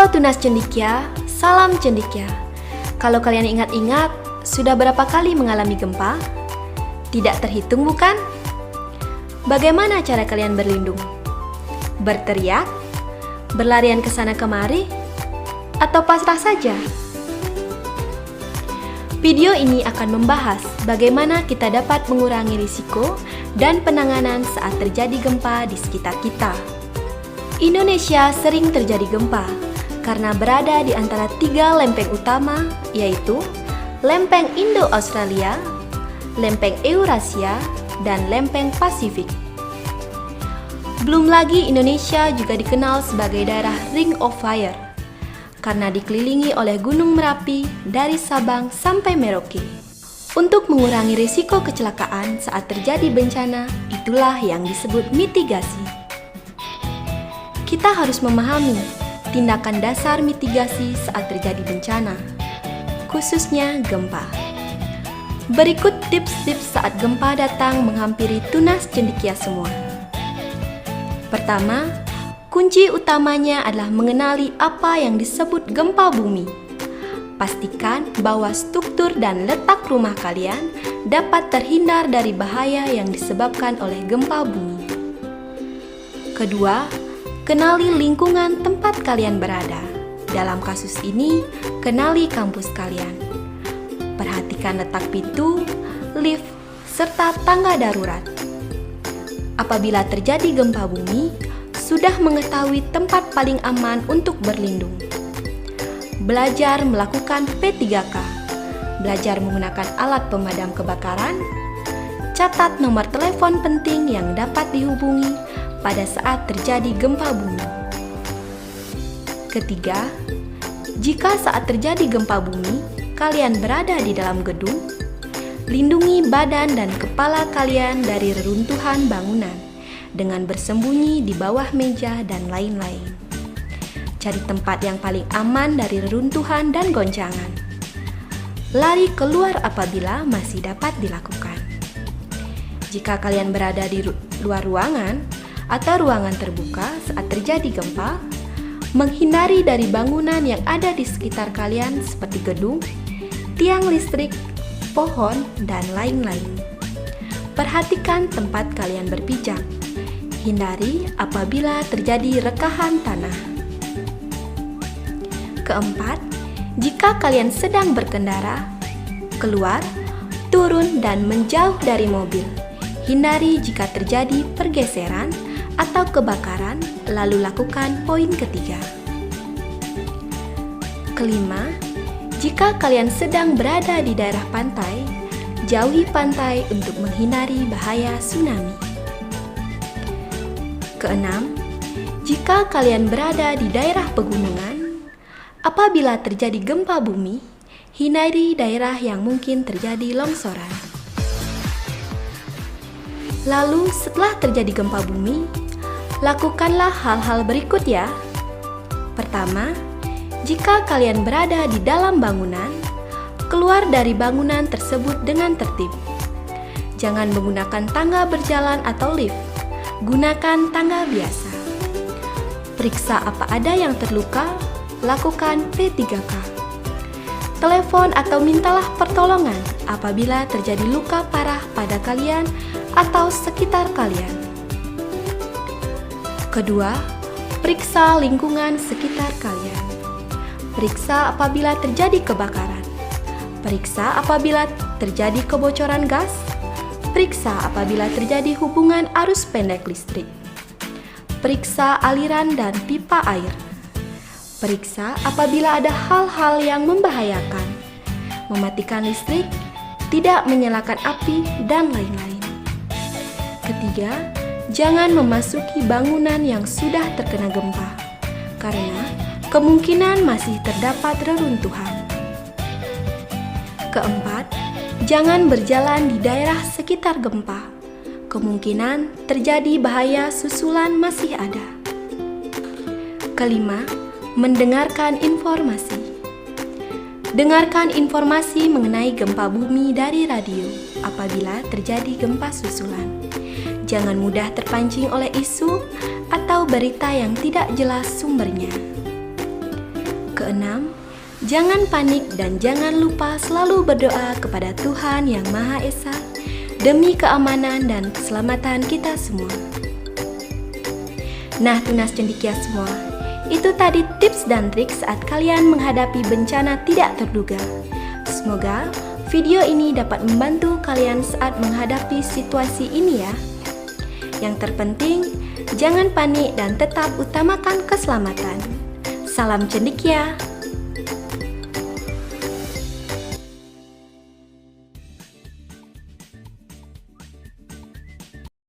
Halo Tunas Cendekia, salam cendekia. Kalau kalian ingat-ingat, sudah berapa kali mengalami gempa? Tidak terhitung bukan? Bagaimana cara kalian berlindung? Berteriak? Berlarian ke sana kemari? Atau pasrah saja? Video ini akan membahas bagaimana kita dapat mengurangi risiko dan penanganan saat terjadi gempa di sekitar kita. Indonesia sering terjadi gempa karena berada di antara 3 lempeng utama, yaitu lempeng Indo-Australia, lempeng Eurasia, dan lempeng Pasifik. Belum lagi Indonesia juga dikenal sebagai daerah Ring of Fire karena dikelilingi oleh Gunung Merapi dari Sabang sampai Merauke. Untuk mengurangi risiko kecelakaan saat terjadi bencana, itulah yang disebut mitigasi. Kita harus memahami tindakan dasar mitigasi saat terjadi bencana, khususnya gempa. Berikut tips-tips saat gempa datang menghampiri Tunas Cendekia semua. Pertama, kunci utamanya adalah mengenali apa yang disebut gempa bumi. Pastikan bahwa struktur dan letak rumah kalian dapat terhindar dari bahaya yang disebabkan oleh gempa bumi. Kedua, kenali lingkungan tempat kalian berada. Dalam kasus ini, kenali kampus kalian. Perhatikan letak pintu, lift, serta tangga darurat. Apabila terjadi gempa bumi, sudah mengetahui tempat paling aman untuk berlindung. Belajar melakukan P3K. Belajar menggunakan alat pemadam kebakaran. Catat nomor telepon penting yang dapat dihubungi pada saat terjadi gempa bumi. Ketiga, jika saat terjadi gempa bumi, kalian berada di dalam gedung, lindungi badan dan kepala kalian dari reruntuhan bangunan dengan bersembunyi di bawah meja dan lain-lain. Cari tempat yang paling aman dari reruntuhan dan goncangan. Lari keluar apabila masih dapat dilakukan. Jika kalian berada di luar ruangan atau ruangan terbuka saat terjadi gempa, menghindari dari bangunan yang ada di sekitar kalian seperti gedung, tiang listrik, pohon, dan lain-lain. Perhatikan tempat kalian berpijak. Hindari apabila terjadi rekahan tanah. Keempat, jika kalian sedang berkendara, keluar, turun, dan menjauh dari mobil. Hindari jika terjadi pergeseran atau kebakaran, lalu lakukan poin ketiga. Kelima, jika kalian sedang berada di daerah pantai, jauhi pantai untuk menghindari bahaya tsunami. Keenam, jika kalian berada di daerah pegunungan, apabila terjadi gempa bumi, hindari daerah yang mungkin terjadi longsoran. Lalu setelah terjadi gempa bumi, lakukanlah hal-hal berikut ya. Pertama, jika kalian berada di dalam bangunan, keluar dari bangunan tersebut dengan tertib. Jangan menggunakan tangga berjalan atau lift. Gunakan tangga biasa. Periksa apa ada yang terluka, lakukan P3K. Telepon atau mintalah pertolongan apabila terjadi luka parah pada kalian atau sekitar kalian. Kedua, periksa lingkungan sekitar kalian. Periksa apabila terjadi kebakaran. Periksa apabila terjadi kebocoran gas. Periksa apabila terjadi hubungan arus pendek listrik. Periksa aliran dan pipa air. Periksa apabila ada hal-hal yang membahayakan. Mematikan listrik, tidak menyalakan api, dan lain-lain. Ketiga, jangan memasuki bangunan yang sudah terkena gempa, karena kemungkinan masih terdapat reruntuhan. Keempat, jangan berjalan di daerah sekitar gempa. Kemungkinan terjadi bahaya susulan masih ada. Kelima, mendengarkan informasi. Dengarkan informasi mengenai gempa bumi dari radio apabila terjadi gempa susulan. Jangan mudah terpancing oleh isu atau berita yang tidak jelas sumbernya. keenam, jangan panik dan jangan lupa selalu berdoa kepada Tuhan Yang Maha Esa demi keamanan dan keselamatan kita semua. Nah, tunas cendekia semua, itu tadi tips dan trik saat kalian menghadapi bencana tidak terduga. Semoga video ini dapat membantu kalian saat menghadapi situasi ini ya. Yang terpenting, jangan panik dan tetap utamakan keselamatan. Salam cendekia.